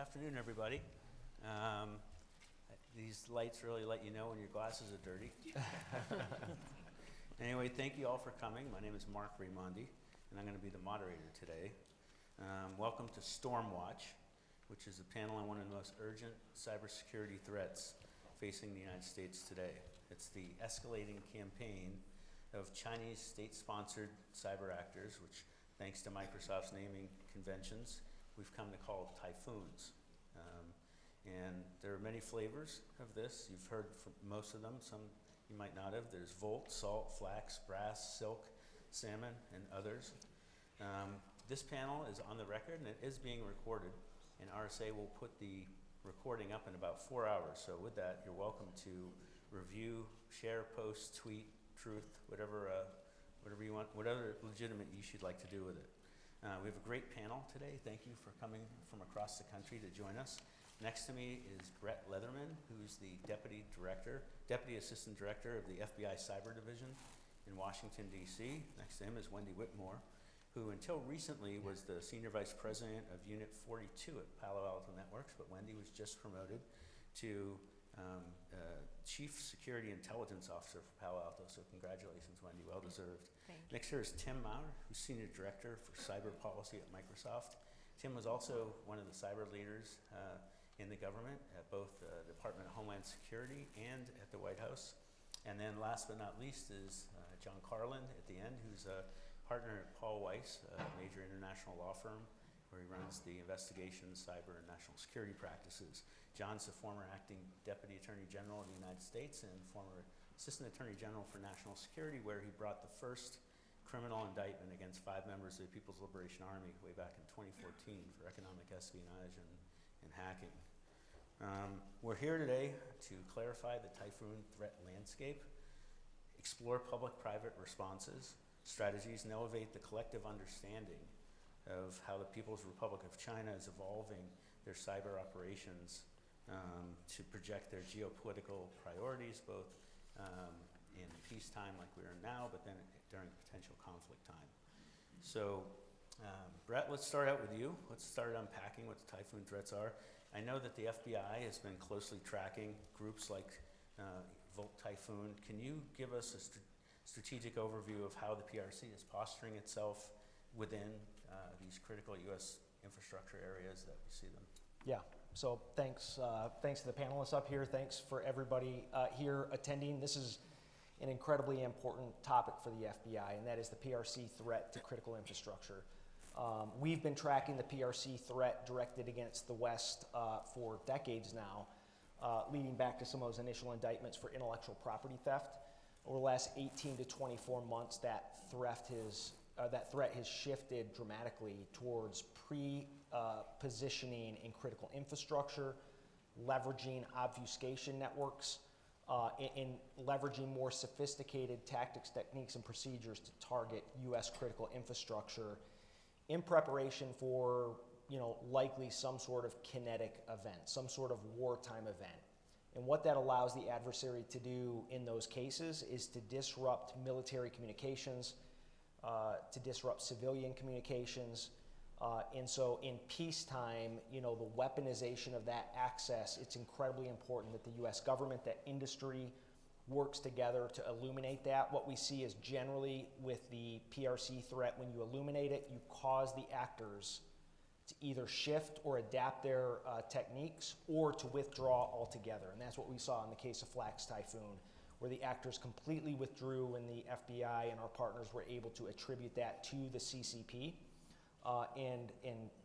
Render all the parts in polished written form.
afternoon, everybody. These lights really let you know when your glasses are dirty. Anyway, thank you all for coming. My name is Mark Raimondi, and I'm going to be the moderator today. Welcome to Stormwatch, which is a panel on one of the most urgent cybersecurity threats facing the United States today. It's the escalating campaign of Chinese state-sponsored cyber actors, which, thanks to Microsoft's naming conventions, we've come to call typhoons. And there are many flavors of this. You've heard from most of them, some you might not have. There's volt, salt, flax, brass, silk, salmon, and others. This panel is on the record, and it is being recorded, and RSA will put the recording up in about 4 hours. So with that, you're welcome to review, share, post, tweet, truth, whatever you want, whatever legitimate use you'd like to do with it. We have a great panel today. Thank you for coming from across the country to join us. Next to me is Brett Leatherman, who's the Deputy Assistant Director of the FBI Cyber Division in Washington, D.C. Next to him is Wendy Whitmore, who until recently was the Senior Vice President of Unit 42 at Palo Alto Networks, but Wendy was just promoted to Chief Security Intelligence Officer for Palo Alto, so congratulations, Wendy, well deserved. Thank you. Next here is Tim Maurer, who's Senior Director for Cyber Policy at Microsoft. Tim was also one of the cyber leaders in the government at both the Department of Homeland Security and at the White House. And then last but not least is John Carlin at the end, who's a partner at Paul Weiss, a major international law firm where he runs the investigation, cyber, and national security practices. John's the former acting Deputy Attorney General of the United States and former Assistant Attorney General for National Security, where he brought the first criminal indictment against 5 members of the People's Liberation Army way back in 2014 for economic espionage and hacking. We're here today to clarify the typhoon threat landscape, explore public-private responses, strategies, and elevate the collective understanding of how the People's Republic of China is evolving their cyber operations to project their geopolitical priorities, both in peacetime like we are now, but then during potential conflict time. So, Brett, let's start out with you. Let's start unpacking what the typhoon threats are. I know that the FBI has been closely tracking groups like Volt Typhoon. Can you give us a strategic overview of how the PRC is posturing itself within these critical U.S. infrastructure areas that we see them? Yeah, so thanks to the panelists up here. Thanks for everybody here attending. This is an incredibly important topic for the FBI, and that is the PRC threat to critical infrastructure. We've been tracking the PRC threat directed against the West for decades now, leading back to some of those initial indictments for intellectual property theft. Over the last 18 to 24 months, that threat has shifted dramatically towards positioning in critical infrastructure, leveraging obfuscation networks, and leveraging more sophisticated tactics, techniques, and procedures to target U.S. critical infrastructure in preparation for, likely some sort of kinetic event, some sort of wartime event. And what that allows the adversary to do in those cases is to disrupt military communications, to disrupt civilian communications. And so in peacetime, the weaponization of that access, it's incredibly important that the U.S. government, that industry works together to illuminate that. What we see is generally with the PRC threat, when you illuminate it, you cause the actors to either shift or adapt their techniques or to withdraw altogether. And that's what we saw in the case of Flax Typhoon, where the actors completely withdrew and the FBI and our partners were able to attribute that to the CCP and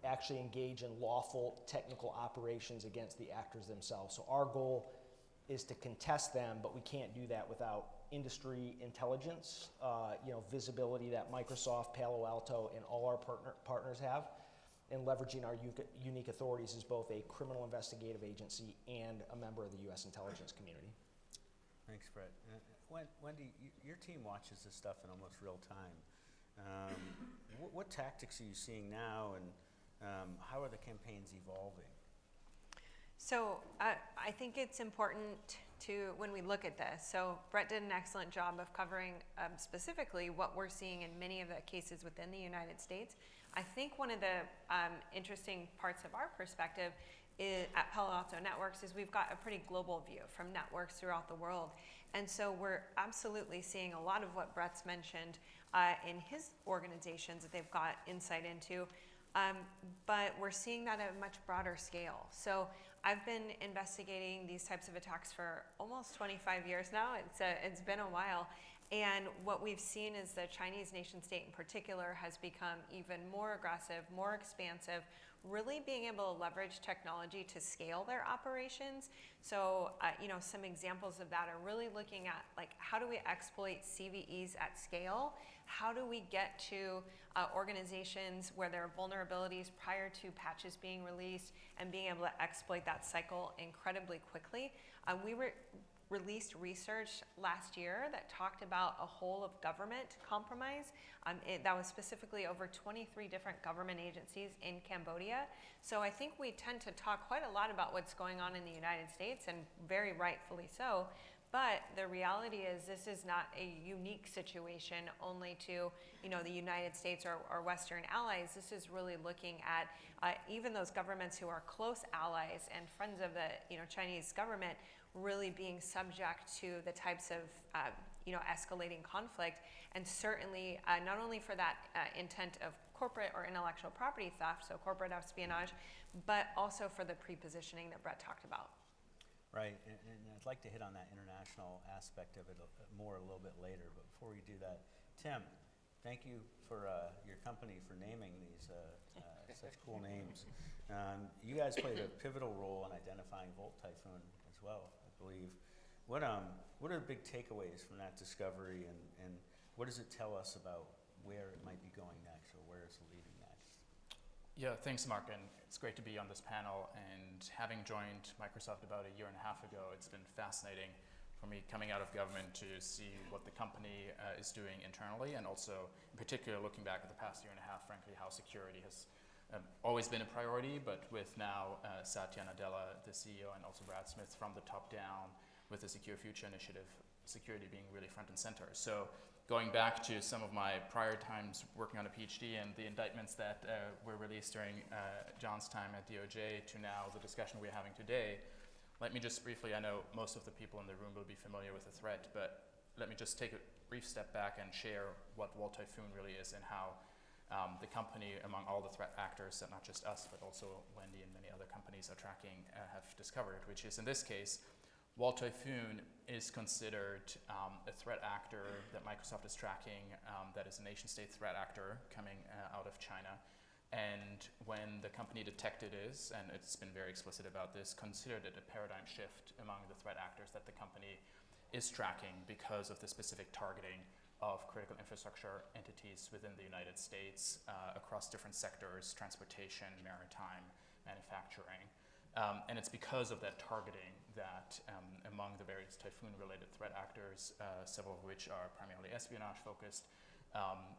actually engage in lawful technical operations against the actors themselves. So our goal is to contest them, but we can't do that without industry intelligence, visibility that Microsoft, Palo Alto, and all our partners have, and leveraging our unique authorities as both a criminal investigative agency and a member of the U.S. intelligence community. Thanks, Brett. Wendy, your team watches this stuff in almost real time. What tactics are you seeing now, and how are the campaigns evolving? So I think it's important to, when we look at this, so Brett did an excellent job of covering specifically what we're seeing in many of the cases within the United States. I think one of the interesting parts of our perspective at Palo Alto Networks is we've got a pretty global view from networks throughout the world. And so we're absolutely seeing a lot of what Brett's mentioned in his organizations that they've got insight into. But we're seeing that at a much broader scale. So I've been investigating these types of attacks for almost 25 years now. It's been a while. And what we've seen is the Chinese nation state in particular has become even more aggressive, more expansive, really being able to leverage technology to scale their operations. So, some examples of that are really looking at like, how do we exploit CVEs at scale? How do we get to organizations where there are vulnerabilities prior to patches being released and being able to exploit that cycle incredibly quickly? We released research last year that talked about a whole of government compromise. That was specifically over 23 different government agencies in Cambodia. So I think we tend to talk quite a lot about what's going on in the United States, and very rightfully so. But the reality is this is not a unique situation only to the United States or Western allies. This is really looking at even those governments who are close allies and friends of the Chinese government really being subject to the types of escalating conflict, and certainly not only for that intent of corporate or intellectual property theft, so corporate espionage, but also for the pre-positioning that Brett talked about. Right, and I'd like to hit on that international aspect of it more a little bit later, but before we do that, Tim, thank you for your company for naming these such cool names. You guys played a pivotal role in identifying Volt Typhoon as well, I believe. What are the big takeaways from that discovery, and what does it tell us about where it might be going next, or where it's leading next? Yeah, thanks, Mark, and it's great to be on this panel. And having joined Microsoft about a year and a half ago, it's been fascinating for me coming out of government to see what the company is doing internally, and also in particular looking back at the past year and a half, frankly, how security has always been a priority, but with now Satya Nadella, the CEO, and also Brad Smith from the top down with the Secure Future Initiative, security being really front and center. So going back to some of my prior times working on a PhD and the indictments that were released during John's time at DOJ to now the discussion we're having today, let me just briefly, I know most of the people in the room will be familiar with the threat, but let me just take a brief step back and share what Volt Typhoon really is and how the company, among all the threat actors, that not just us, but also Wendy and many other companies are tracking, have discovered, which is in this case, Volt Typhoon is considered a threat actor that Microsoft is tracking that is a nation-state threat actor coming out of China. And when the company detected this, and it's been very explicit about this, considered it a paradigm shift among the threat actors that the company is tracking because of the specific targeting of critical infrastructure entities within the United States across different sectors, transportation, maritime, manufacturing. And it's because of that targeting that among the various Typhoon-related threat actors, several of which are primarily espionage-focused,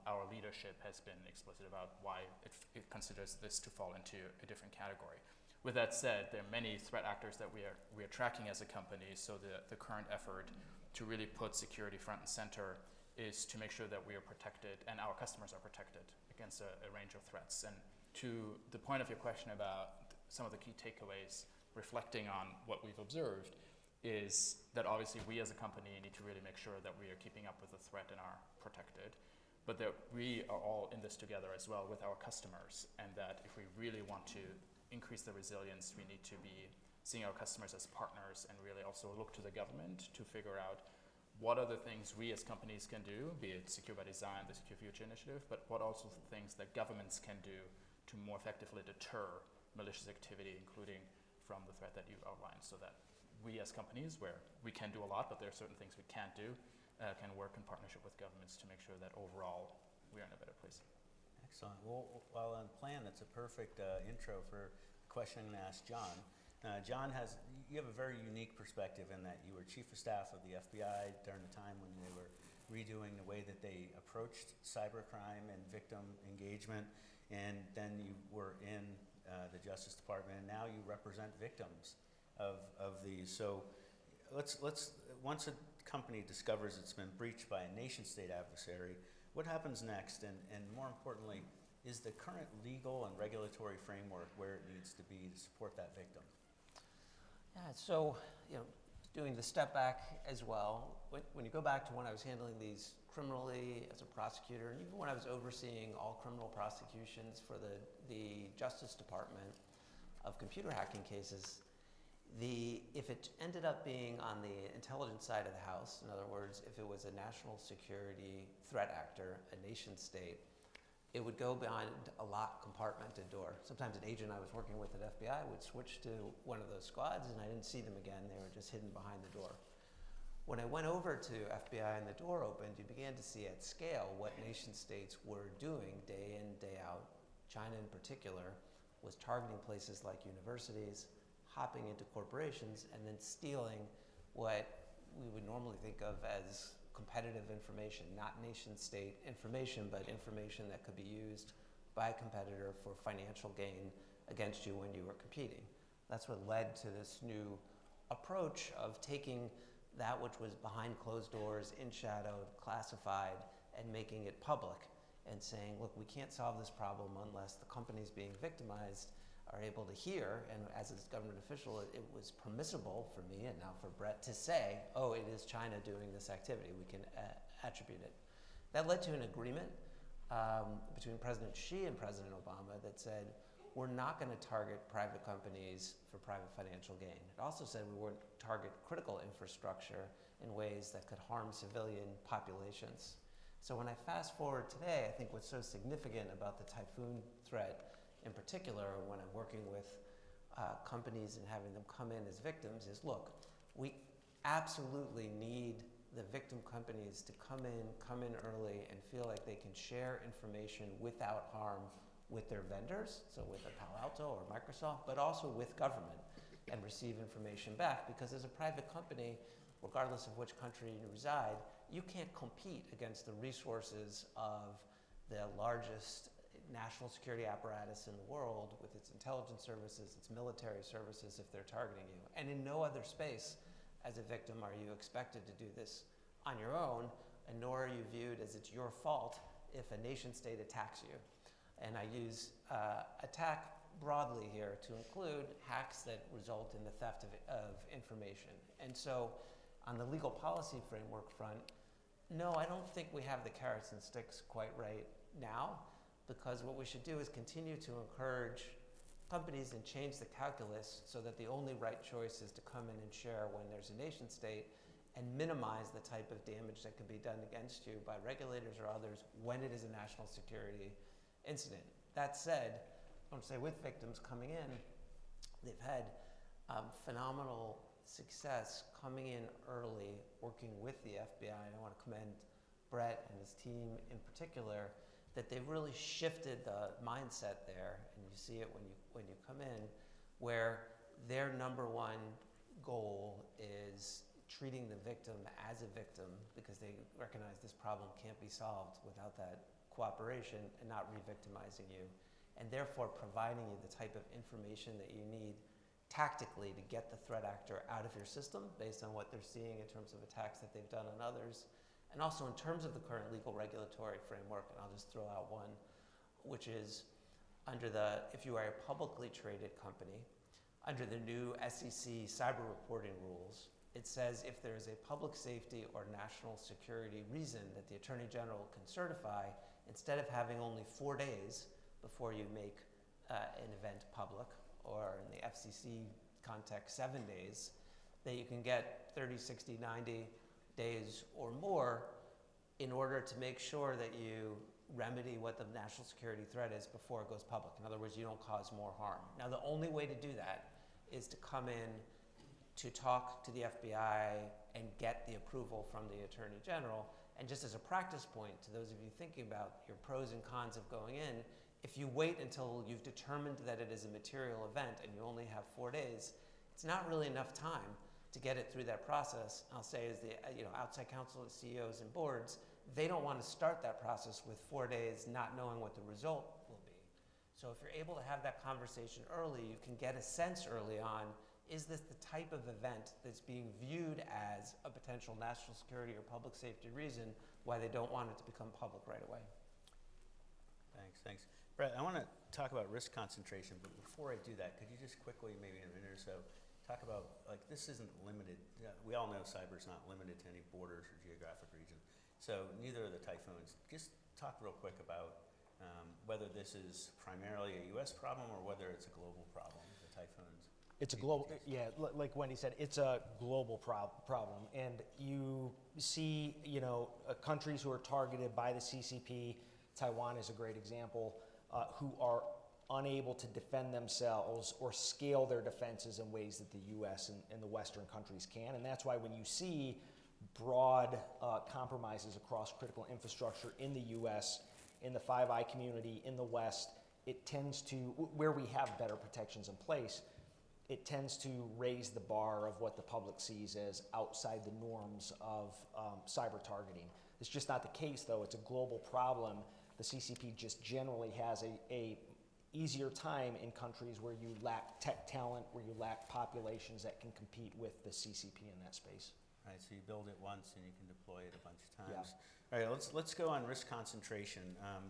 our leadership has been explicit about why it considers this to fall into a different category. With that said, there are many threat actors that we are tracking as a company, so the current effort to really put security front and center is to make sure that we are protected and our customers are protected against a range of threats. And to the point of your question about some of the key takeaways reflecting on what we've observed is that obviously we as a company need to really make sure that we are keeping up with the threat and are protected, but that we are all in this together as well with our customers, and that if we really want to increase the resilience, we need to be seeing our customers as partners and really also look to the government to figure out what are the things we as companies can do, be it Secure by Design, the Secure Future Initiative, but what also the things that governments can do to more effectively deter malicious activity, including from the threat that you've outlined, so that we as companies, where we can do a lot, but there are certain things we can't do, can work in partnership with governments to make sure that overall we're in a better place. Excellent. Well, while on plan, that's a perfect intro for the question I'm going to ask John. John, you have a very unique perspective in that you were chief of staff of the FBI during the time when they were redoing the way that they approached cybercrime and victim engagement, and then you were in the Justice Department, and now you represent victims of these. So let's once a company discovers it's been breached by a nation-state adversary, what happens next? And more importantly, is the current legal and regulatory framework where it needs to be to support that victim? Yeah, so, doing the step back as well, when you go back to when I was handling these criminally as a prosecutor, and even when I was overseeing all criminal prosecutions for the Justice Department of computer hacking cases, if it ended up being on the intelligence side of the house, in other words, if it was a national security threat actor, a nation state, it would go behind a locked compartmented door. Sometimes an agent I was working with at FBI would switch to one of those squads and I didn't see them again. They were just hidden behind the door. When I went over to FBI and the door opened, you began to see at scale what nation states were doing day in, day out. China in particular was targeting places like universities, hopping into corporations, and then stealing what we would normally think of as competitive information, not nation state information, but information that could be used by a competitor for financial gain against you when you were competing. That's what led to this new approach of taking that which was behind closed doors, in shadow, classified, and making it public and saying, look, we can't solve this problem unless the companies being victimized are able to hear, and as a government official, it was permissible for me and now for Brett to say, oh, it is China doing this activity. We can attribute it. That led to an agreement between President Xi and President Obama that said, we're not going to target private companies for private financial gain. It also said we wouldn't target critical infrastructure in ways that could harm civilian populations. So when I fast forward today, I think what's so significant about the Typhoon threat in particular, when I'm working with companies and having them come in as victims, is look, we absolutely need the victim companies to come in early and feel like they can share information without harm with their vendors, so with a Palo Alto or Microsoft, but also with government, and receive information back, because as a private company, regardless of which country you reside, you can't compete against the resources of the largest national security apparatus in the world with its intelligence services, its military services, if they're targeting you. And in no other space as a victim are you expected to do this on your own, and nor are you viewed as it's your fault if a nation state attacks you. And I use attack broadly here to include hacks that result in the theft of information. And so on the legal policy framework front, no, I don't think we have the carrots and sticks quite right now, because what we should do is continue to encourage companies and change the calculus so that the only right choice is to come in and share when there's a nation state, and minimize the type of damage that can be done against you by regulators or others when it is a national security incident. That said, I want to say with victims coming in, they've had phenomenal success coming in early, working with the FBI, and I want to commend Brett and his team in particular, that they've really shifted the mindset there, and you see it when you come in, where their number one goal is treating the victim as a victim, because they recognize this problem can't be solved without that cooperation, and not re-victimizing you, and therefore providing you the type of information that you need tactically to get the threat actor out of your system based on what they're seeing in terms of attacks that they've done on others. And also in terms of the current legal regulatory framework, and I'll just throw out one, which is under if you are a publicly traded company, under the new SEC cyber reporting rules, it says if there is a public safety or national security reason that the Attorney General can certify, instead of having only 4 days before you make an event public, or in the FCC context, 7 days, that you can get 30, 60, 90 days or more in order to make sure that you remedy what the national security threat is before it goes public. In other words, you don't cause more harm. Now, the only way to do that is to come in to talk to the FBI and get the approval from the Attorney General. And just as a practice point, to those of you thinking about your pros and cons of going in, if you wait until you've determined that it is a material event and you only have 4 days, it's not really enough time to get it through that process. I'll say as the outside counsel, CEOs and boards, they don't want to start that process with 4 days not knowing what the result will be. So if you're able to have that conversation early, you can get a sense early on, is this the type of event that's being viewed as a potential national security or public safety reason why they don't want it to become public right away? Thanks. Brett, I want to talk about risk concentration, but before I do that, could you just quickly, maybe in a minute or so, talk about, like, this isn't limited. We all know cyber's not limited to any borders or geographic region. So neither are the typhoons. Just talk real quick about whether this is primarily a U.S. problem or whether it's a global problem, the typhoons. It's a global, yeah, like Wendy said, it's a global problem. And you see, countries who are targeted by the CCP, Taiwan is a great example, who are unable to defend themselves or scale their defenses in ways that the U.S. and the Western countries can. And that's why when you see broad compromises across critical infrastructure in the U.S., in the Five Eyes community, in the West, it tends to, where we have better protections in place, it tends to raise the bar of what the public sees as outside the norms of cyber targeting. It's just not the case, though. It's a global problem. The CCP just generally has a easier time in countries where you lack tech talent, where you lack populations that can compete with the CCP in that space. Right, so you build it once and you can deploy it a bunch of times. Yeah. All right, let's go on risk concentration.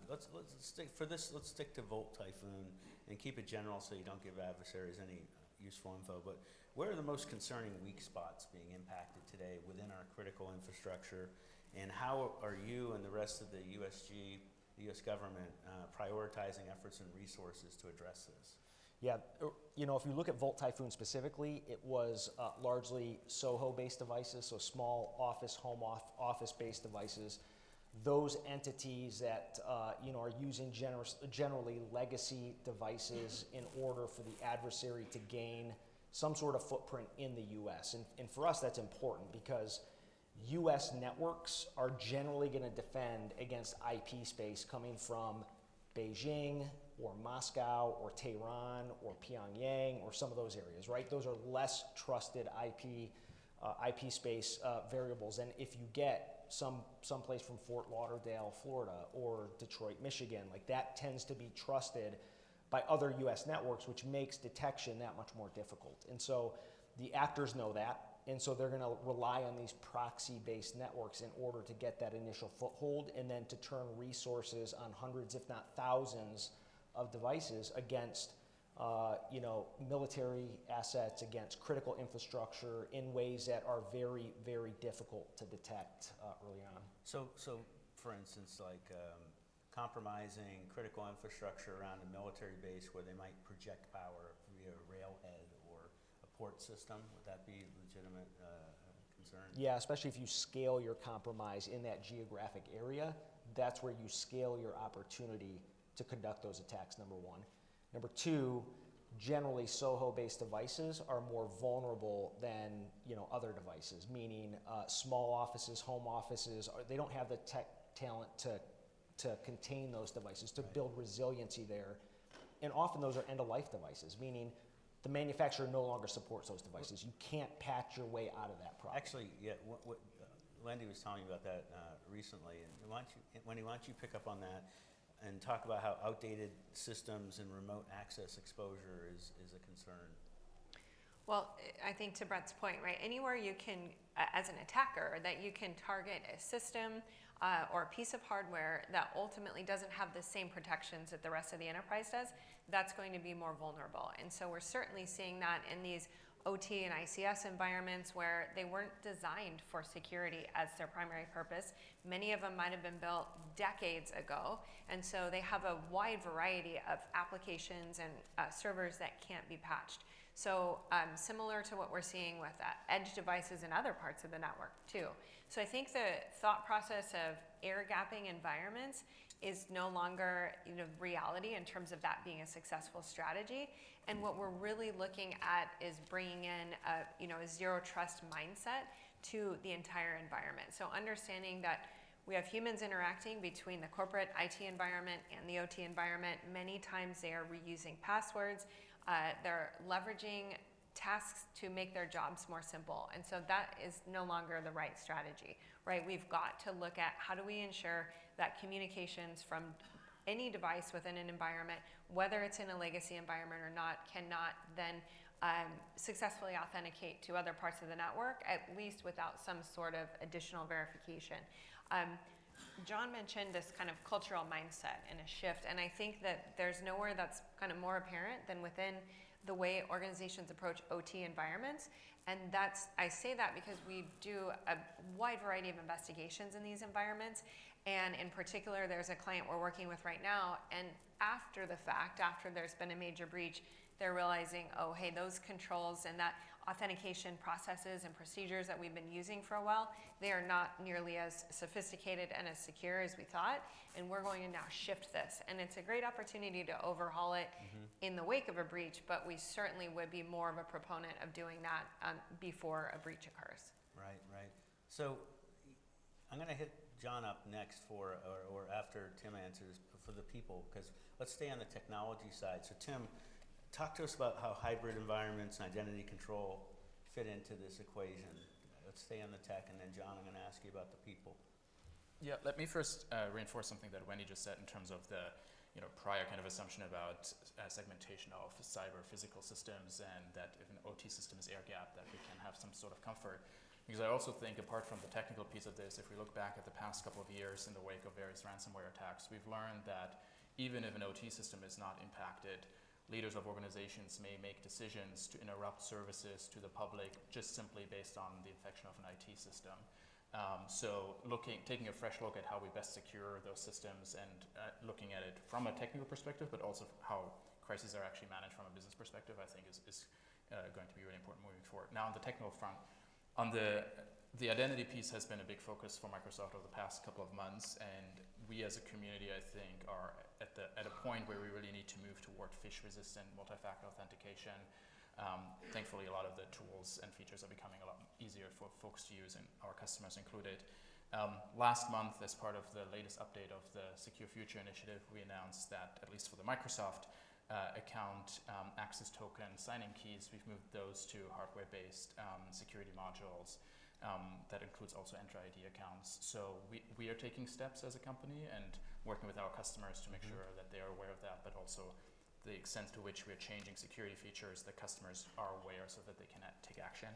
Let's stick to Volt Typhoon and keep it general so you don't give adversaries any useful info. But where are the most concerning weak spots being impacted today within our critical infrastructure, and how are you and the rest of the USG, the U.S. government, prioritizing efforts and resources to address this? Yeah, if you look at Volt Typhoon specifically, it was largely SOHO-based devices, so small home office-based devices. Those entities that are using generally legacy devices in order for the adversary to gain some sort of footprint in the U.S. And for us, that's important because U.S. networks are generally going to defend against IP space coming from Beijing or Moscow or Tehran or Pyongyang or some of those areas, right? Those are less trusted IP space variables. And if you get someplace from Fort Lauderdale, Florida, or Detroit, Michigan, like that tends to be trusted by other U.S. networks, which makes detection that much more difficult. And so the actors know that, and so they're going to rely on these proxy-based networks in order to get that initial foothold and then to turn resources on hundreds, if not thousands, of devices against military assets, against critical infrastructure in ways that are very, very difficult to detect early on. So for instance, like compromising critical infrastructure around a military base where they might project power via a railhead or a port system, would that be a legitimate concern? Yeah, especially if you scale your compromise in that geographic area, that's where you scale your opportunity to conduct those attacks, number one. Number two, generally SOHO-based devices are more vulnerable than other devices, meaning small offices, home offices, they don't have the tech talent to contain those devices, to build resiliency there. And often those are end-of-life devices, meaning the manufacturer no longer supports those devices. You can't patch your way out of that problem. Actually, yeah, what Wendy was telling me about that recently, and why don't you pick up on that and talk about how outdated systems and remote access exposure is a concern? Well, I think to Brett's point, right, anywhere you can, as an attacker, that you can target a system or a piece of hardware that ultimately doesn't have the same protections that the rest of the enterprise does, that's going to be more vulnerable. And so we're certainly seeing that in these OT and ICS environments where they weren't designed for security as their primary purpose. Many of them might have been built decades ago, and so they have a wide variety of applications and servers that can't be patched. So similar to what we're seeing with edge devices and other parts of the network too. So I think the thought process of air gapping environments is no longer reality in terms of that being a successful strategy. And what we're really looking at is bringing in a zero trust mindset to the entire environment. So understanding that we have humans interacting between the corporate IT environment and the OT environment. Many times they are reusing passwords. They're leveraging tasks to make their jobs more simple. And so that is no longer the right strategy, right? We've got to look at how do we ensure that communications from any device within an environment, whether it's in a legacy environment or not, cannot then successfully authenticate to other parts of the network, at least without some sort of additional verification. John mentioned this kind of cultural mindset and a shift, and I think that there's nowhere that's kind of more apparent than within the way organizations approach OT environments. And I say that because we do a wide variety of investigations in these environments. And in particular, there's a client we're working with right now, and after the fact, after there's been a major breach, they're realizing, oh, hey, those controls and that authentication processes and procedures that we've been using for a while, they are not nearly as sophisticated and as secure as we thought, and we're going to now shift this. And it's a great opportunity to overhaul it in the wake of a breach, but we certainly would be more of a proponent of doing that before a breach occurs. Right, right. So I'm going to hit John up next or after Tim answers for the people, because let's stay on the technology side. So Tim, talk to us about how hybrid environments and identity control fit into this equation. Let's stay on the tech, and then John, I'm going to ask you about the people. Yeah, let me first reinforce something that Wendy just said in terms of the prior kind of assumption about segmentation of cyber physical systems, and that if an OT system is air-gapped, that we can have some sort of comfort. Because I also think, apart from the technical piece of this, if we look back at the past couple of years in the wake of various ransomware attacks, we've learned that even if an OT system is not impacted, leaders of organizations may make decisions to interrupt services to the public just simply based on the infection of an IT system. So taking a fresh look at how we best secure those systems, and looking at it from a technical perspective, but also how crises are actually managed from a business perspective, I think is going to be really important moving forward. Now, on the technical front, on the identity piece has been a big focus for Microsoft over the past couple of months, and we as a community, I think, are at a point where we really need to move toward phish-resistant multi-factor authentication. Thankfully, a lot of the tools and features are becoming a lot easier for folks to use, and our customers included. Last month, as part of the latest update of the Secure Future initiative, we announced that, at least for the Microsoft account access token signing keys, we've moved those to hardware-based security modules. That includes also Entra ID accounts. So we are taking steps as a company and working with our customers to make sure that they are aware of that, but also the extent to which we are changing security features that customers are aware so that they can take action.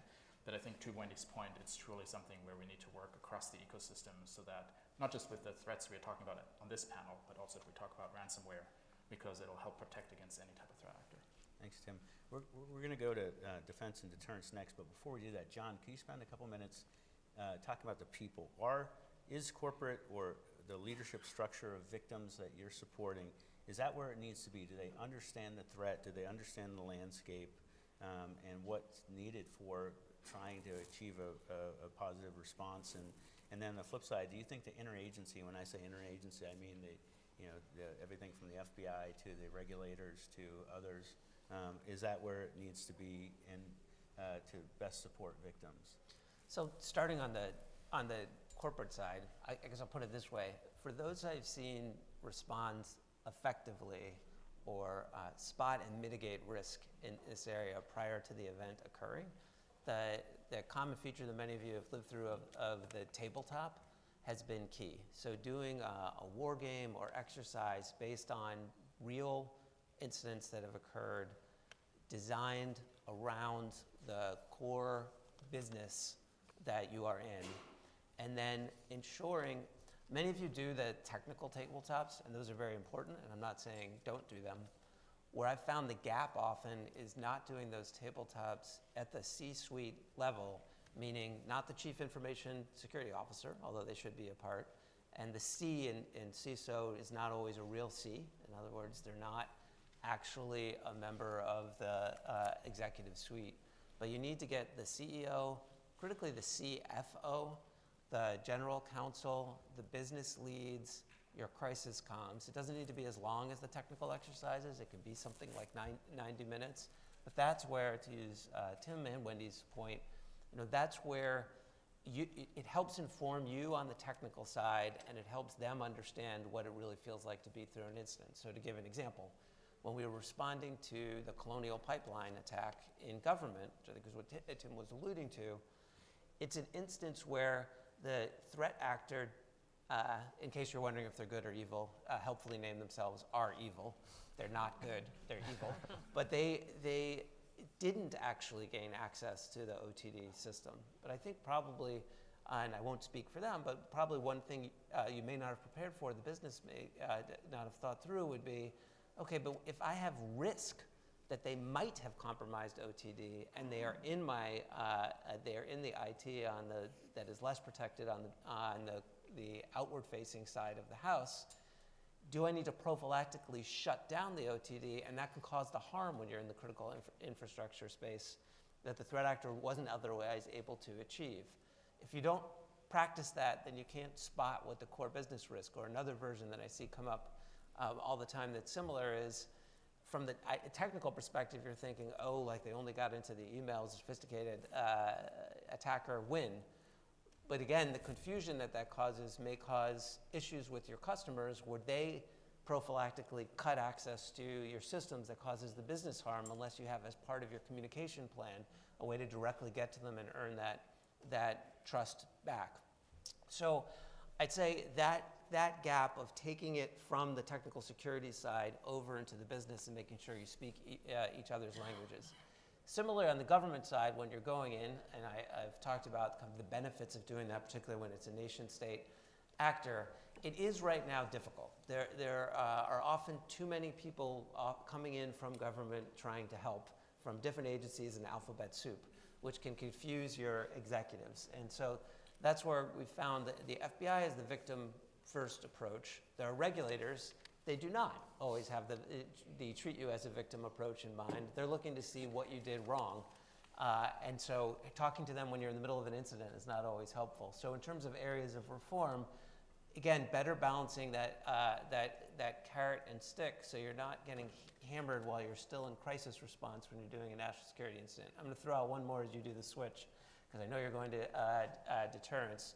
But I think, to Wendy's point, it's truly something where we need to work across the ecosystem, so that not just with the threats we are talking about on this panel, but also if we talk about ransomware, because it'll help protect against any type of threat actor. Thanks, Tim. We're going to go to defense and deterrence next, but before we do that, John, can you spend a couple minutes talking about the people? Is corporate or the leadership structure of victims that you're supporting, is that where it needs to be? Do they understand the threat? Do they understand the landscape, and what's needed for trying to achieve a positive response? And then the flip side, do you think the interagency, when I say interagency, I mean everything from the FBI to the regulators to others, is that where it needs to be to best support victims? So starting on the corporate side, I guess I'll put it this way. For those I've seen respond effectively or spot and mitigate risk in this area prior to the event occurring, the common feature that many of you have lived through of the tabletop has been key. So doing a war game or exercise based on real incidents that have occurred, designed around the core business that you are in, and then ensuring, many of you do the technical tabletops, and those are very important, and I'm not saying don't do them. Where I've found the gap often is not doing those tabletops at the C-suite level, meaning not the chief information security officer, although they should be a part, and the C in CISO is not always a real C. In other words, they're not actually a member of the executive suite. But you need to get the CEO, critically the CFO, the general counsel, the business leads, your crisis comms. It doesn't need to be as long as the technical exercises. It can be something like 90 minutes. But that's where, to use Tim and Wendy's point, that's where it helps inform you on the technical side, and it helps them understand what it really feels like to be through an incident. So to give an example, when we were responding to the Colonial Pipeline attack in government, which I think is what Tim was alluding to, it's an instance where the threat actor, in case you're wondering if they're good or evil, helpfully name themselves are evil. They're not good, they're evil. But they didn't actually gain access to the OTD system. But I think probably and I won't speak for them, but probably one thing you may not have prepared for, the business may not have thought through would be, okay, but if I have risk that they might have compromised OTD and they are in my, they are in the IT on the, that is less protected on the outward-facing side of the house, do I need to prophylactically shut down the OTD? And that can cause the harm when you're in the critical infrastructure space that the threat actor wasn't otherwise able to achieve. If you don't practice that, then you can't spot what the core business risk, or another version that I see come up all the time that's similar is, from the technical perspective, you're thinking, oh, like they only got into the emails, sophisticated attacker win. But again, the confusion that causes may cause issues with your customers where they prophylactically cut access to your systems that causes the business harm unless you have, as part of your communication plan, a way to directly get to them and earn that trust back. So I'd say that gap of taking it from the technical security side over into the business and making sure you speak each other's languages. Similarly, on the government side, when you're going in, and I've talked about kind of the benefits of doing that, particularly when it's a nation-state actor, it is right now difficult. There are often too many people coming in from government trying to help from different agencies in alphabet soup, which can confuse your executives. And so that's where we found that the FBI is the victim-first approach. There are regulators. They do not always have the treat you as a victim approach in mind. They're looking to see what you did wrong. And so talking to them when you're in the middle of an incident is not always helpful. So in terms of areas of reform, again, better balancing that carrot and stick so you're not getting hammered while you're still in crisis response when you're doing a national security incident. I'm going to throw out one more as you do the switch, because I know you're going to deterrence,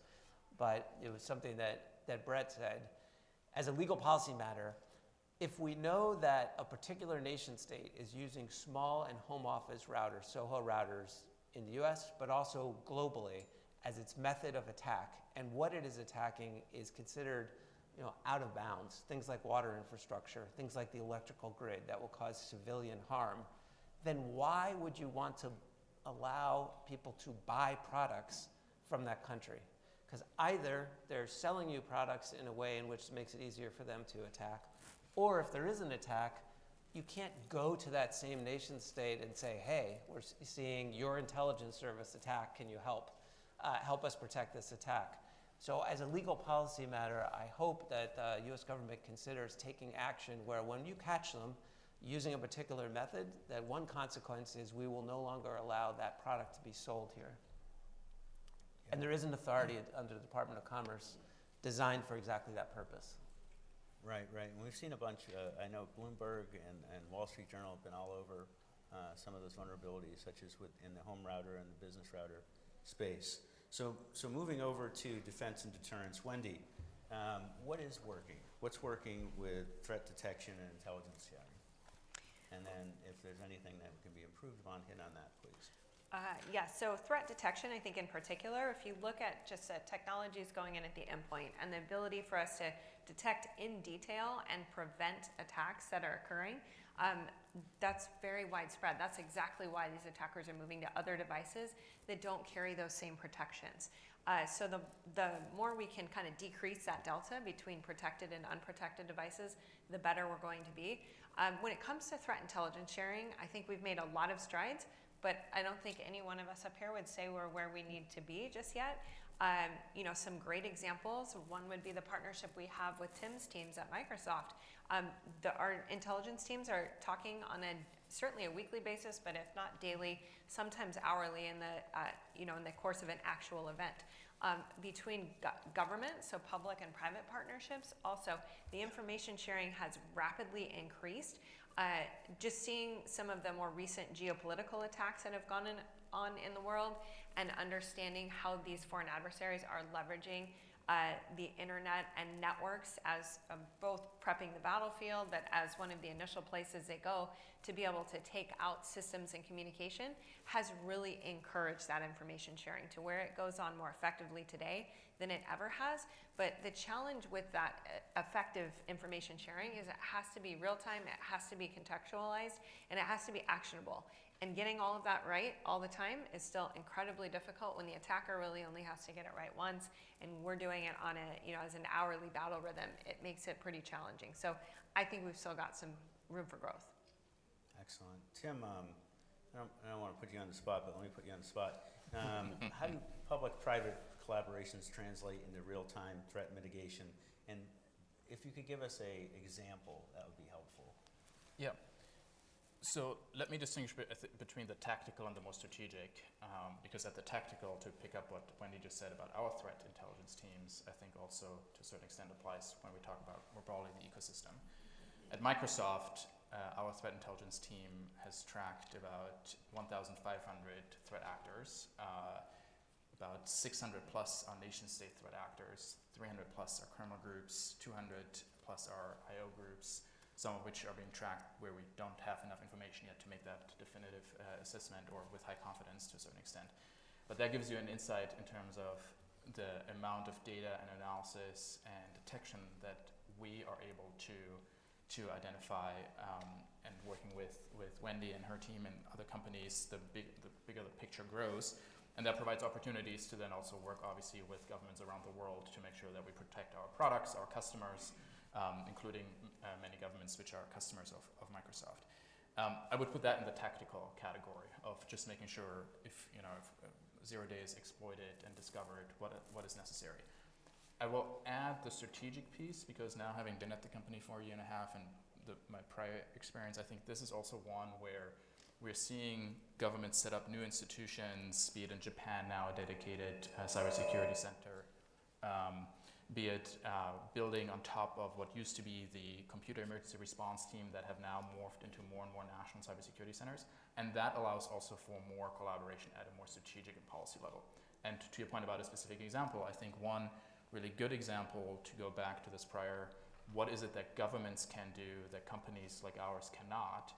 but it was something that Brett said. As a legal policy matter, if we know that a particular nation state is using small and home office routers, SOHO routers in the US, but also globally, as its method of attack, and what it is attacking is considered out of bounds, things like water infrastructure, things like the electrical grid that will cause civilian harm, then why would you want to allow people to buy products from that country? Because either they're selling you products in a way in which makes it easier for them to attack, or if there is an attack, you can't go to that same nation state and say, hey, we're seeing your intelligence service attack, can you help us protect this attack? So as a legal policy matter, I hope that the US government considers taking action where when you catch them using a particular method, that one consequence is we will no longer allow that product to be sold here. And there is an authority under the Department of Commerce designed for exactly that purpose. Right. And we've seen a bunch, I know Bloomberg and Wall Street Journal have been all over some of those vulnerabilities, such as in the home router and the business router space. So moving over to defense and deterrence, Wendy, what is working? What's working with threat detection and intelligence sharing? And then if there's anything that can be improved upon, hit on that, please. So threat detection, I think in particular, if you look at just technologies going in at the endpoint and the ability for us to detect in detail and prevent attacks that are occurring, that's very widespread. That's exactly why these attackers are moving to other devices that don't carry those same protections. So the more we can kind of decrease that delta between protected and unprotected devices, the better we're going to be. When it comes to threat intelligence sharing, I think we've made a lot of strides, but I don't think any one of us up here would say we're where we need to be just yet. Some great examples. One would be the partnership we have with Tim's teams at Microsoft. Our intelligence teams are talking on certainly a weekly basis, but if not daily, sometimes hourly in the course of an actual event. Between government, so public and private partnerships, also the information sharing has rapidly increased. Just seeing some of the more recent geopolitical attacks that have gone on in the world and understanding how these foreign adversaries are leveraging the internet and networks as both prepping the battlefield, but as one of the initial places they go to be able to take out systems and communication has really encouraged that information sharing to where it goes on more effectively today than it ever has. But the challenge with that effective information sharing is it has to be real time, it has to be contextualized, and it has to be actionable. And getting all of that right all the time is still incredibly difficult when the attacker really only has to get it right once, and we're doing it on as an hourly battle rhythm. It makes it pretty challenging. So I think we've still got some room for growth. Excellent. Tim, I don't want to put you on the spot, but let me put you on the spot. How do public-private collaborations translate into real-time threat mitigation? And if you could give us an example, that would be helpful. Yeah. So let me distinguish between the tactical and the more strategic, because at the tactical, to pick up what Wendy just said about our threat intelligence teams, I think also to a certain extent applies when we talk about more broadly the ecosystem. At Microsoft, our threat intelligence team has tracked about 1,500 threat actors, about 600 plus are nation-state threat actors, 300 plus are criminal groups, 200 plus are IO groups, some of which are being tracked where we don't have enough information yet to make that definitive assessment, or with high confidence to a certain extent. But that gives you an insight in terms of the amount of data and analysis and detection that we are able to identify, and working with Wendy and her team and other companies, the bigger the picture grows. And that provides opportunities to then also work obviously with governments around the world to make sure that we protect our products, our customers, including many governments which are customers of Microsoft. I would put that in the tactical category of just making sure if 0 day is exploited and discovered, what is necessary. I will add the strategic piece, because now having been at the company for a year and a half and my prior experience, I think this is also one where we're seeing governments set up new institutions, be it in Japan now, a dedicated cybersecurity center, be it building on top of what used to be the computer emergency response team that have now morphed into more and more national cybersecurity centers. And that allows also for more collaboration at a more strategic and policy level. And to your point about a specific example, I think one really good example, to go back to this prior, what is it that governments can do that companies like ours cannot,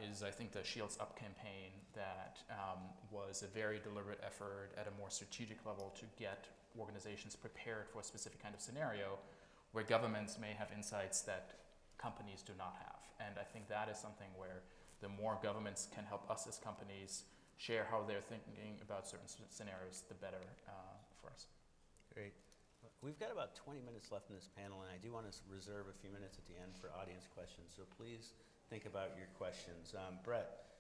is I think the Shields Up campaign that was a very deliberate effort at a more strategic level to get organizations prepared for a specific kind of scenario where governments may have insights that companies do not have. And I think that is something where the more governments can help us as companies share how they're thinking about certain scenarios, the better for us. Great. We've got about 20 minutes left in this panel, and I do want to reserve a few minutes at the end for audience questions. So please think about your questions. Brett,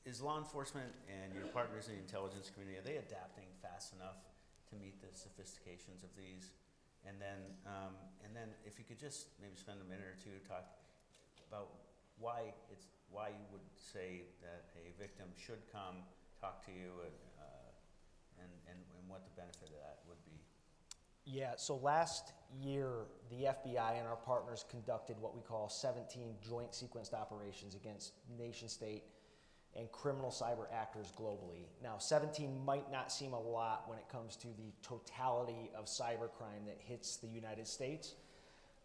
is law enforcement and your partners in the intelligence community, are they adapting fast enough to meet the sophistications of these? And then if you could just maybe spend a minute or two talk about why you would say that a victim should come talk to you, and what the benefit of that would be. Yeah, so last year, the FBI and our partners conducted what we call 17 joint sequenced operations against nation-state and criminal cyber actors globally. Now, 17 might not seem a lot when it comes to the totality of cybercrime that hits the United States,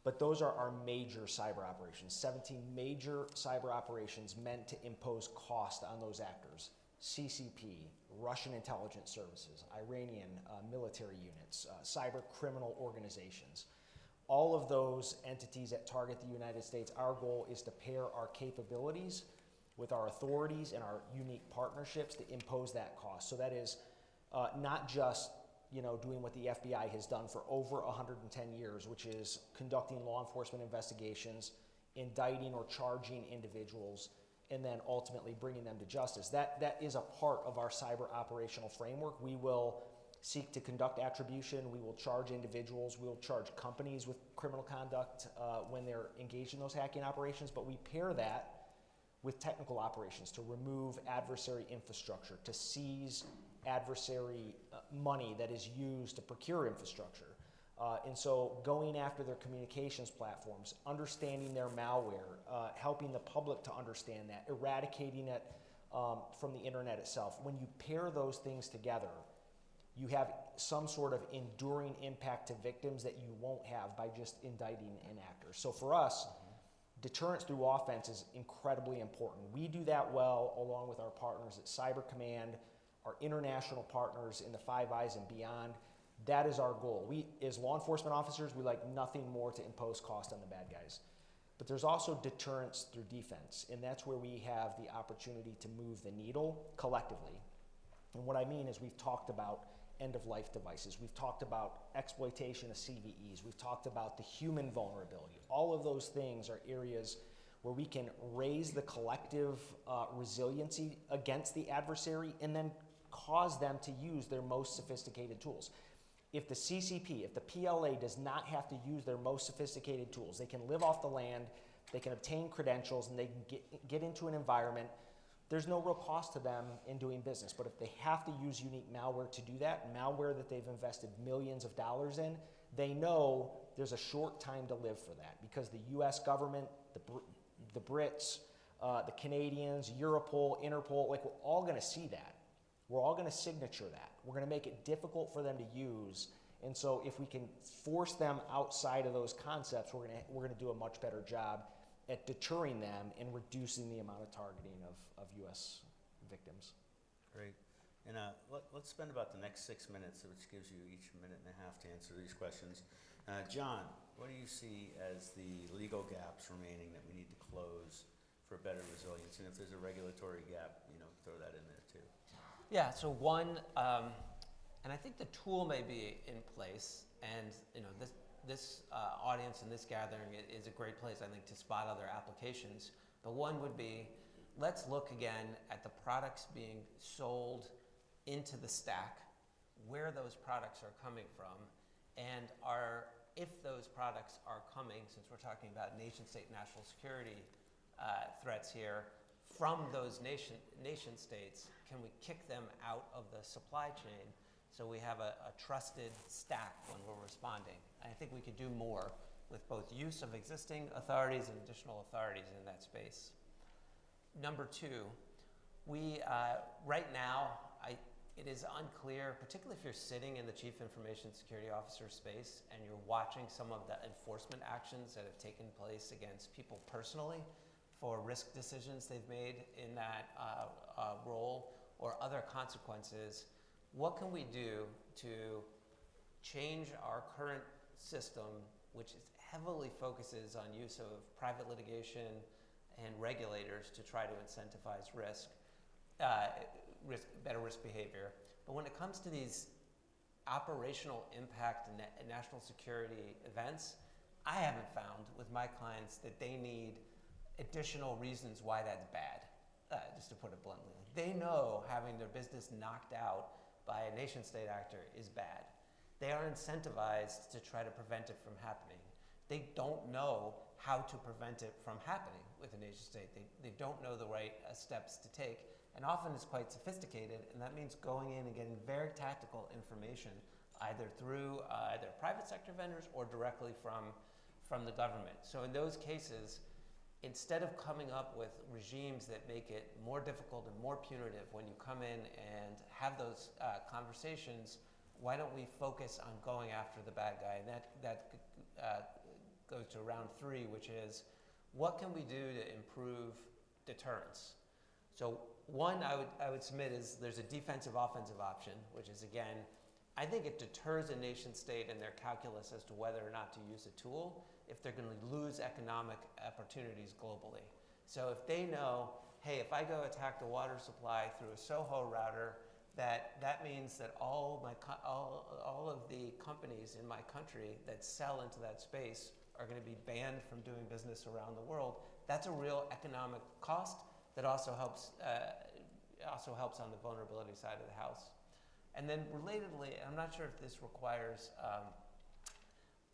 but those are our major cyber operations. 17 major cyber operations meant to impose cost on those actors. CCP, Russian intelligence services, Iranian military units, cyber criminal organizations. All of those entities that target the United States, our goal is to pair our capabilities with our authorities and our unique partnerships to impose that cost. So that is not just doing what the FBI has done for over 110 years, which is conducting law enforcement investigations, indicting or charging individuals, and then ultimately bringing them to justice. That is a part of our cyber operational framework. We will seek to conduct attribution. We will charge individuals. We will charge companies with criminal conduct when they're engaged in those hacking operations. But we pair that with technical operations to remove adversary infrastructure, to seize adversary money that is used to procure infrastructure. And so going after their communications platforms, understanding their malware, helping the public to understand that, eradicating it from the internet itself. When you pair those things together, you have some sort of enduring impact to victims that you won't have by just indicting an actor. So for us, deterrence through offense is incredibly important. We do that well along with our partners at Cyber Command, our international partners in the Five Eyes and beyond. That is our goal. We, as law enforcement officers, we like nothing more to impose cost on the bad guys. But there's also deterrence through defense, and that's where we have the opportunity to move the needle collectively. And what I mean is we've talked about end-of-life devices. We've talked about exploitation of CVEs. We've talked about the human vulnerability. All of those things are areas where we can raise the collective resiliency against the adversary and then cause them to use their most sophisticated tools. If the CCP, if the PLA does not have to use their most sophisticated tools, they can live off the land, they can obtain credentials, and they can get into an environment, there's no real cost to them in doing business. But if they have to use unique malware to do that, malware that they've invested millions of dollars in, they know there's a short time to live for that, because the US government, the Brits, the Canadians, Europol, Interpol, like, we're all gonna see that. We're all gonna signature that. We're gonna make it difficult for them to use. And so if we can force them outside of those concepts, we're gonna do a much better job at deterring them and reducing the amount of targeting of US victims. Great. And let's spend about the next 6 minutes, which gives you each a minute and a half to answer these questions. John, what do you see as the legal gaps remaining that we need to close for better resilience? And if there's a regulatory gap, throw that in there too. Yeah, so one, and I think the tool may be in place, and this audience and this gathering is a great place, I think, to spot other applications. But one would be, let's look again at the products being sold into the stack, where those products are coming from, and if those products are coming, since we're talking about nation-state national security threats here, from those nation states, can we kick them out of the supply chain so we have a trusted stack when we're responding? I think we could do more with both use of existing authorities and additional authorities in that space. Number two, we right now, it is unclear, particularly if you're sitting in the Chief Information Security Officer space and you're watching some of the enforcement actions that have taken place against people personally for risk decisions they've made in that role or other consequences. What can we do to change our current system, which heavily focuses on use of private litigation and regulators to try to incentivize better risk behavior? But when it comes to these operational impact and national security events, I haven't found with my clients that they need additional reasons why that's bad, just to put it bluntly. They know having their business knocked out by a nation-state actor is bad. They are incentivized to try to prevent it from happening. They don't know how to prevent it from happening with a nation-state. They don't know the right steps to take, and often it's quite sophisticated, and that means going in and getting very tactical information, either through either private sector vendors or directly from the government. So in those cases, instead of coming up with regimes that make it more difficult and more punitive when you come in and have those conversations, why don't we focus on going after the bad guy? And that goes to round three, which is, what can we do to improve deterrence? So one I would submit is there's a defensive offensive option, which is, again, I think it deters a nation state and their calculus as to whether or not to use a tool if they're going to lose economic opportunities globally. So if they know, hey, if I go attack the water supply through a SOHO router, that means that all of the companies in my country that sell into that space are going to be banned from doing business around the world. That's a real economic cost that also helps on the vulnerability side of the house. And then relatedly, I'm not sure if this requires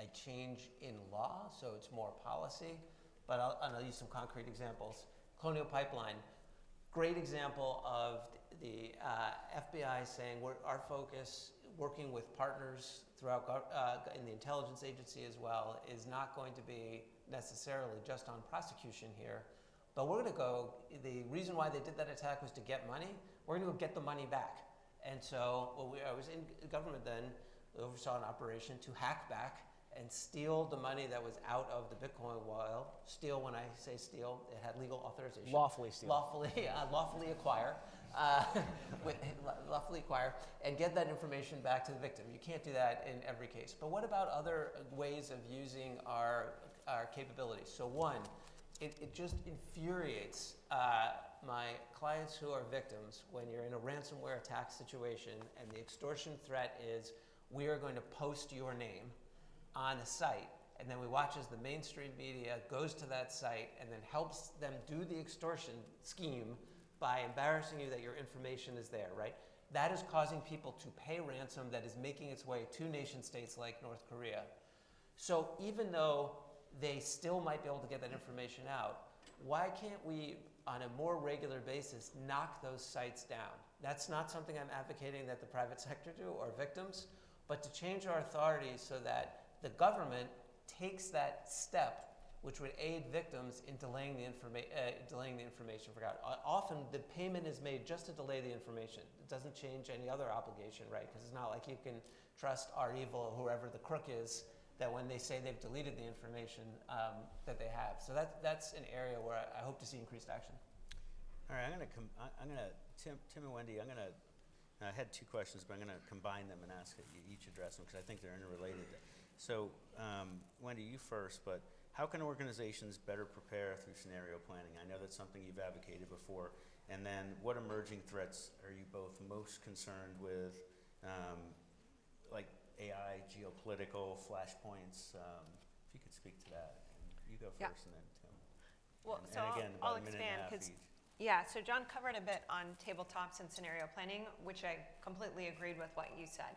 a change in law, so it's more policy, but I'll use some concrete examples. Colonial Pipeline, great example of the FBI saying our focus, working with partners throughout in the intelligence agency as well, is not going to be necessarily just on prosecution here, but we're going to go, the reason why they did that attack was to get money, we're going to go get the money back. And so I was in government then, oversaw an operation to hack back and steal the money that was out of the Bitcoin wallet. Steal, when I say steal, it had legal authorization. Lawfully steal. Lawfully acquire. Lawfully acquire and get that information back to the victim. You can't do that in every case. But what about other ways of using our our capabilities. So one, it just infuriates my clients who are victims when you're in a ransomware attack situation and the extortion threat is, we are going to post your name on a site, and then we watch as the mainstream media goes to that site and then helps them do the extortion scheme by embarrassing you that your information is there, right? That is causing people to pay ransom that is making its way to nation states like North Korea. So even though they still might be able to get that information out, why can't we, on a more regular basis, knock those sites down? That's not something I'm advocating that the private sector do or victims, but to change our authorities so that the government takes that step, which would aid victims in delaying the information for God. Often the payment is made just to delay the information. It doesn't change any other obligation, right? Because it's not like you can trust REvil or whoever the crook is, that when they say they've deleted the information that they have. So that's an area where I hope to see increased action. All right, Tim and Wendy, I had two questions, but I'm going to combine them and ask that you each address them because I think they're interrelated. So, Wendy, you first, but how can organizations better prepare through scenario planning? I know that's something you've advocated before. And then what emerging threats are you both most concerned with, like AI, geopolitical, flashpoints? If you could speak to that. You go first and then Tim. Well, And so again, I'll about a minute and expand a half because, each. yeah, so John covered a bit on tabletops and scenario planning, which I completely agreed with what you said.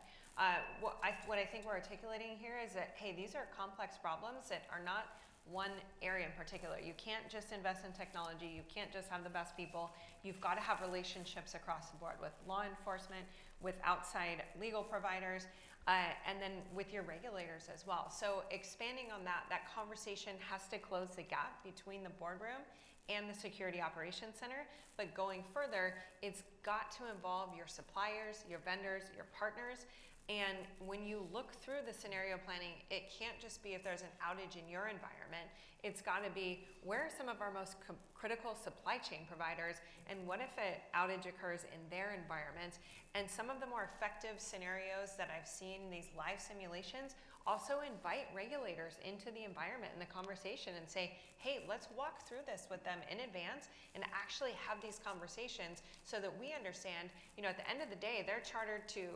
What I think we're articulating here is that, hey, these are complex problems that are not one area in particular. You can't just invest in technology. You can't just have the best people. You've got to have relationships across the board with law enforcement, with outside legal providers, and then with your regulators as well. So expanding on that conversation has to close the gap between the boardroom and the Security Operations Center. But going further, it's got to involve your suppliers, your vendors, your partners. And when you look through the scenario planning, it can't just be if there's an outage in your environment. It's got to be, where are some of our most critical supply chain providers, and what if an outage occurs in their environment? And some of the more effective scenarios that I've seen in these live simulations also invite regulators into the environment and the conversation and say, hey, let's walk through this with them in advance and actually have these conversations so that we understand, at the end of the day, they're chartered to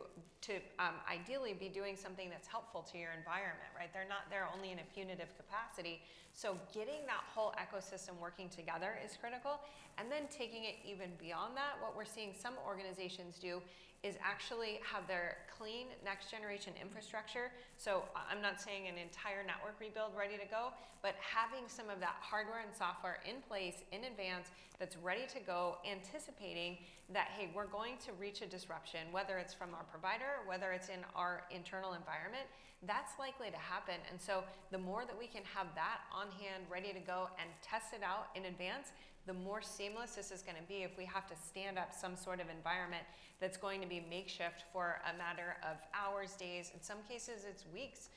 ideally be doing something that's helpful to your environment, right? They're not there only in a punitive capacity. So getting that whole ecosystem working together is critical. And then taking it even beyond that, what we're seeing some organizations do is actually have their clean next generation infrastructure. So I'm not saying an entire network rebuild ready to go, but having some of that hardware and software in place in advance that's ready to go, anticipating that, hey, we're going to reach a disruption, whether it's from our provider, whether it's in our internal environment, that's likely to happen. And so the more that we can have that on hand, ready to go and test it out in advance, the more seamless this is going to be if we have to stand up some sort of environment that's going to be makeshift for a matter of hours, days, in some cases it's weeks,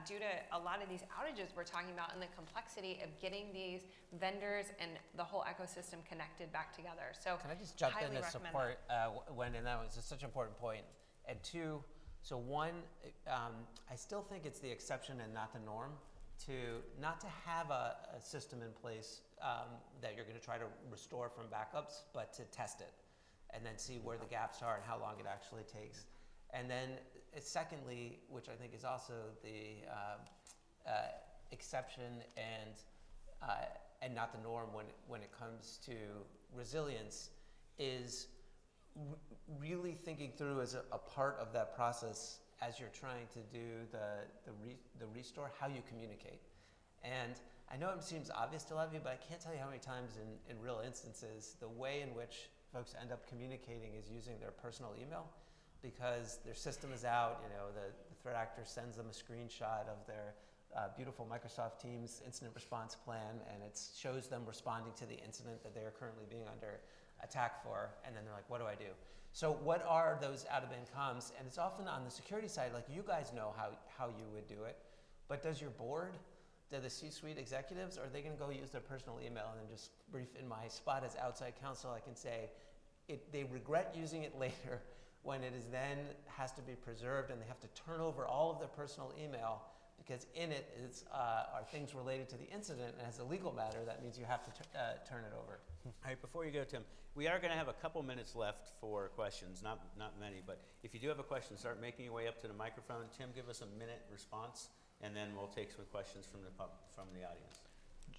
due to a lot of these outages we're talking about and the complexity of getting these vendors and the whole ecosystem connected back together. So can I just jump in highly to recommend support Wendy? And that was such an important point. And two, so one, I still think it's the exception and not the norm to not to have a system in place that you're going to try to restore from backups, but to test it and then see where the gaps are and how long it actually takes. And then secondly, which I think is also the exception and not the norm when it comes to resilience, is really thinking through as a part of that process as you're trying to do the restore, how you communicate. And I know it seems obvious to a lot of you, but I can't tell you how many times in real instances, the way in which folks end up communicating is using their personal email because their system is out, the threat actor sends them a screenshot of their beautiful Microsoft Teams incident response plan, and it shows them responding to the incident that they are currently being under attack for, and then they're like, what do I do? So what are those out-of-band comms? And it's often on the security side, like you guys know how you would do it, but does your board, do the C-suite executives, are they going to go use their personal email and then just brief in my spot as outside counsel, I can say, they regret using it later when it is then has to be preserved and they have to turn over all of their personal email because in it are things related to the incident, and as a legal matter, that means you have to turn it over. All right, before you go, Tim, we are going to have a couple minutes left for questions, not many, but if you do have a question, start making your way up to the microphone. Tim, give us a minute response, and then we'll take some questions from the audience.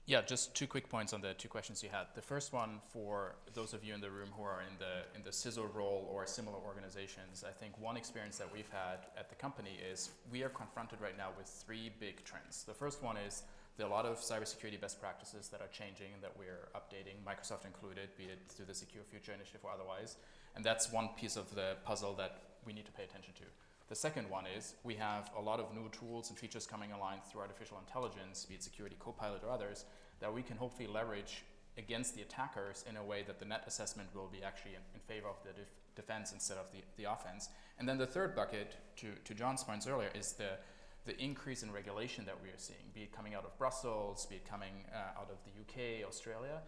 Yeah, just 2 quick points on the 2 questions you had. The first one, for those of you in the room who are in the CISO role or similar organizations, I think one experience that we've had at the company is we are confronted right now with 3 big trends. The first one is there are a lot of cybersecurity best practices that are changing and that we're updating, Microsoft included, be it through the Secure Future Initiative or otherwise. And that's one piece of the puzzle that we need to pay attention to. The second one is we have a lot of new tools and features coming online through artificial intelligence, be it Security Copilot or others, that we can hopefully leverage against the attackers in a way that the net assessment will be actually in favor of the defense instead of the offense. And then the third bucket, to John's points earlier, is the increase in regulation that we are seeing, be it coming out of Brussels, be it coming out of the UK, Australia.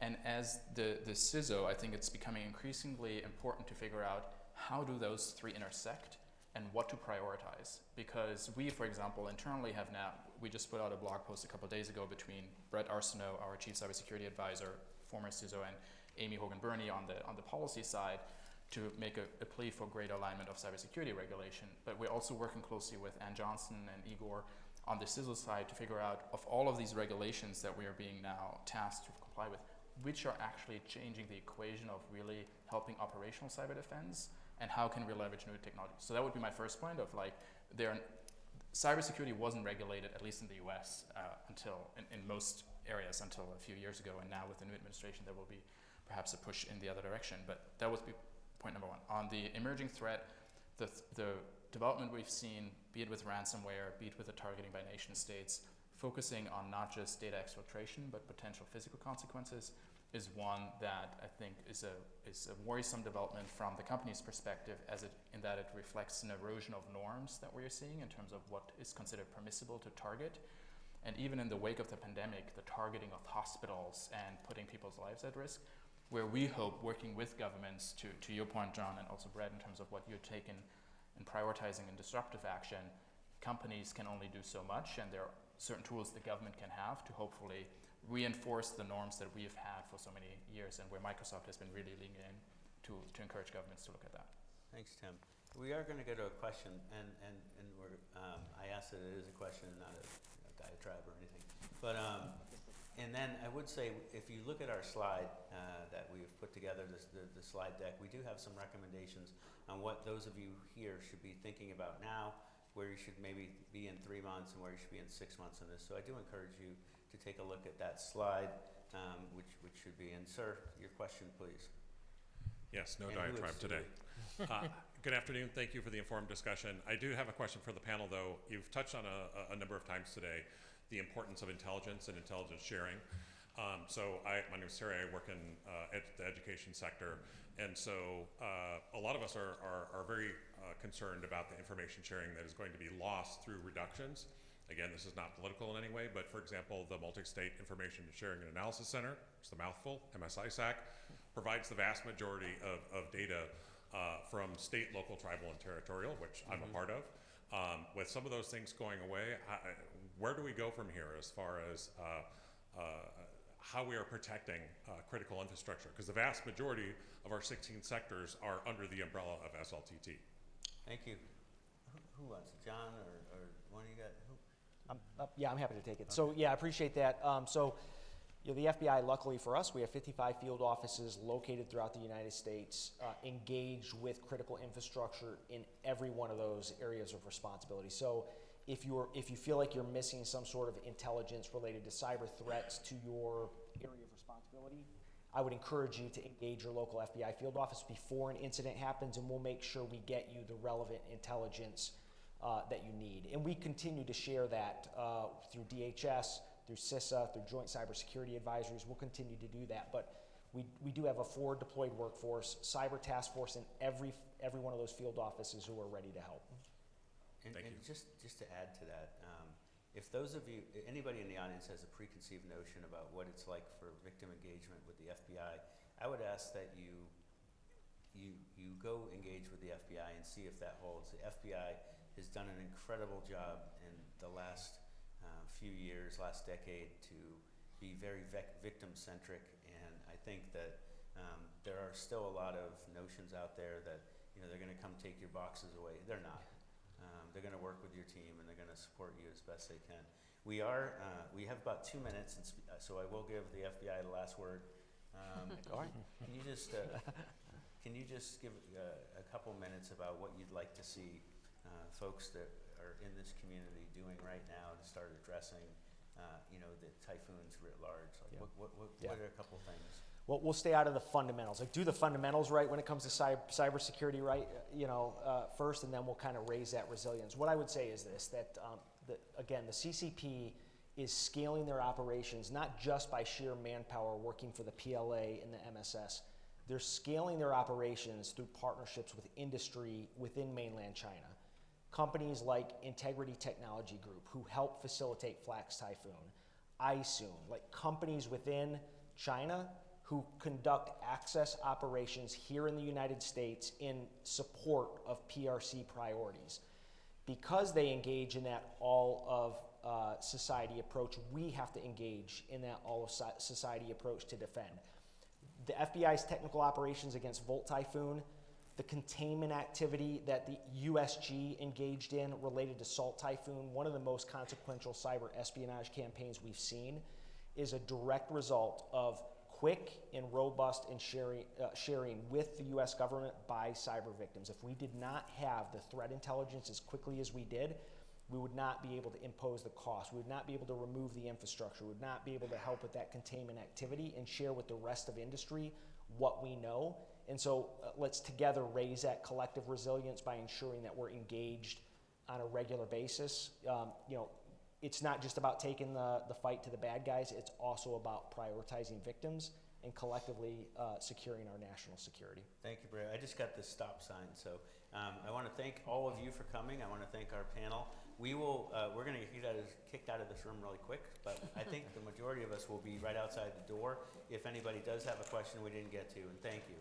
And as the CISO, I think it's becoming increasingly important to figure out how do those 3 intersect and what to prioritize. Because we, for example, internally have now, we just put out a blog post a couple of days ago between Brett Arsenault, our Chief Cybersecurity Advisor, former CISO, and Amy Hogan-Burney on the policy side to make a plea for greater alignment of cybersecurity regulation. But we're also working closely with Ann Johnson and Igor on the CISO side to figure out, of all of these regulations that we are being now tasked to comply with, which are actually changing the equation of really helping operational cyber defense, and how can we leverage new technology. So that would be my first point of like, cybersecurity wasn't regulated, at least in the US, until, in most areas until a few years ago, and now with the new administration there will be perhaps a push in the other direction, but that would be point number 1. On the emerging threat, the development we've seen, be it with ransomware, be it with the targeting by nation states, focusing on not just data exfiltration, but potential physical consequences, is one that I think is a worrisome development from the company's perspective, in that it reflects an erosion of norms that we are seeing in terms of what is considered permissible to target. And even in the wake of the pandemic, the targeting of hospitals and putting people's lives at risk, where we hope, working with governments, to your point, John, and also Brett, in terms of what you're taking in prioritizing and disruptive action, companies can only do so much, and there are certain tools the government can have to hopefully reinforce the norms that we have had for so many years, and where Microsoft has been really leaning in to encourage governments to look at that. Thanks, Tim. We are going to go to a question, and I asked that it is a question, not a diatribe or anything. But and then I would say, if you look at our slide that we've put together, the slide deck, we do have some recommendations on what those of you here should be thinking about now, where you should maybe be in 3 months and where you should be in 6 months on this. So I do encourage you to take a look at that slide, which should be in. Sir, your question, please. Yes, no And who diatribe is today. Good afternoon. Thank you for the informed discussion. I do have a question for the panel, though. You've touched on a number of times today the importance of intelligence and intelligence sharing. My name is Terry. I work in the education sector, and so a lot of us are very concerned about the information sharing that is going to be lost through reductions. Again, this is not political in any way, but for example, the Multi-State Information Sharing and Analysis Center, it's the mouthful, MSISAC, provides the vast majority of data from state, local, tribal, and territorial, which I'm a part of. With some of those things going away, where do we go from here as far as how we are protecting critical infrastructure? Because the vast majority of our 16 sectors are under the umbrella of SLTT. Thank you. Who wants it? John or one of you got? Who? Yeah, I'm happy to take it. So yeah, I appreciate that. The FBI, luckily for us, we have 55 field offices located throughout the United States, engaged with critical infrastructure in every one of those areas of responsibility. So if you feel like you're missing some sort of intelligence related to cyber threats to your area of responsibility, I would encourage you to engage your local FBI field office before an incident happens, and we'll make sure we get you the relevant intelligence that you need. And we continue to share that through DHS, through CISA, through Joint Cybersecurity Advisories. We'll continue to do that. But we do have a forward deployed workforce, cyber task force in every one of those field offices who are ready to help. And Thank you. just to add to that, if those of you, anybody in the audience has a preconceived notion about what it's like for victim engagement with the FBI, I would ask that you go engage with the FBI and see if that holds. The FBI has done an incredible job in the last few years, last decade, to be very victim-centric, and I think that there are still a lot of notions out there that they're going to come take your boxes away. They're not. They're going to work with your team, and they're going to support you as best they can. We have about 2 minutes, and so I will give the FBI the last word. All right. Can you just give a couple minutes about what you'd like to see folks that are in this community doing right now to start addressing, the typhoons writ large? Like, Yeah. what are a couple things? Well, we'll stay out of the fundamentals. Like, do the fundamentals right when it comes to cybersecurity, right? First, and then we'll kind of raise that resilience. What I would say is this: that again, the CCP is scaling their operations not just by sheer manpower working for the PLA and the MSS. They're scaling their operations through partnerships with industry within mainland China. Companies like Integrity Technology Group, who help facilitate Flax Typhoon, iSoon, like companies within China who conduct access operations here in the United States in support of PRC priorities. Because they engage in that all of society approach, we have to engage in that all of society approach to defend. The FBI's technical operations against Volt Typhoon, the containment activity that the USG engaged in related to Salt Typhoon, one of the most consequential cyber espionage campaigns we've seen, is a direct result of quick and robust and sharing with the U.S. government by cyber victims. If we did not have the threat intelligence as quickly as we did, we would not be able to impose the cost. We would not be able to remove the infrastructure. We would not be able to help with that containment activity and share with the rest of industry what we know. And so let's together raise that collective resilience by ensuring that we're engaged on a regular basis. It's not just about taking the fight to the bad guys, it's also about prioritizing victims and collectively securing our national security. Thank you, Brad. I just got this stop sign, so I want to thank all of you for coming. I want to thank our panel. We're going to get kicked out of this room really quick, but I think the majority of us will be right outside the door if anybody does have a question we didn't get to, and thank you.